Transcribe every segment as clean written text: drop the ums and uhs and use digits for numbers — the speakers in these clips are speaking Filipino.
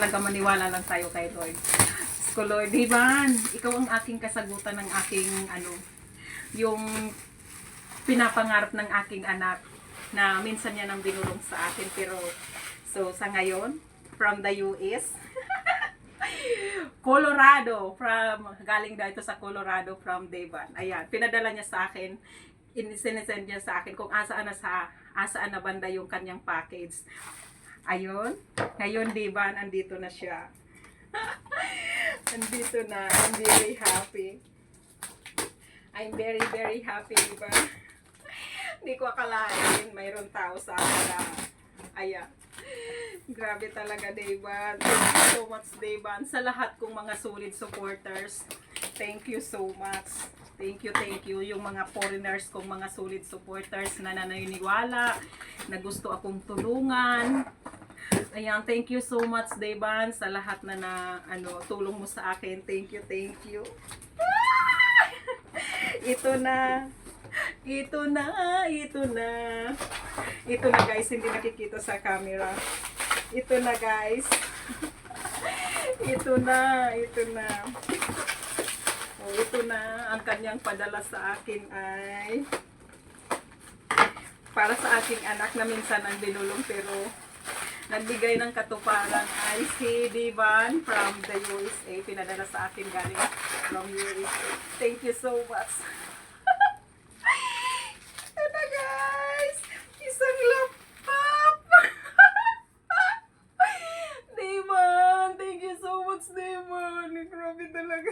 talaga maniwala lang tayo kay Lord. So Lord, Ivan, ikaw ang aking kasagutan ng aking yung pinapangarap ng aking anak na minsan yan ang binulong sa akin. Pero so sa ngayon, from the US, Colorado, galing daw ito sa Colorado from Devon. Ayan, pinadala niya sa akin, sinesend niya sa akin kung asaan na banda yung kanyang package. Ayun, ngayon Devon, andito na siya. Andito na, I'm very happy. I'm very, very happy, Devon. Hindi ko akalain, mayroon tao sa akin na, ayan. Grabe talaga, Devon. Thank you so much, Devon. Sa lahat kong mga solid supporters, thank you so much. Thank you. Yung mga foreigners kong mga solid supporters na naniniwala, na gusto akong tulungan. Ayan, thank you so much, Devon, sa lahat na tulong mo sa akin. Thank you. Ito na. Ito na guys, hindi nakikita sa camera. Ito na guys. Ito na. Oh, ito na. Ang kanyang padala sa akin ay para sa aking anak na minsan ang binulong, pero nagbigay ng katuparan ay si Devon from the USA. Pinadala sa akin galing from USA. Thank you so much. Ito guys, isang laptop. Devon, thank you so much, Devon. Grabe talaga.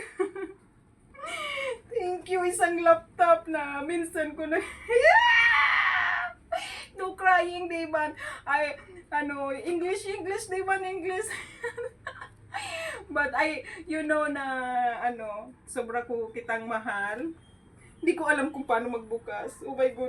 Thank you, isang laptop na minsan ko na no crying, Devon. Ay, English, Devon, English. But you know na, sobra ko kitang mahal. Hindi ko alam kung paano magbukas. Oh my God.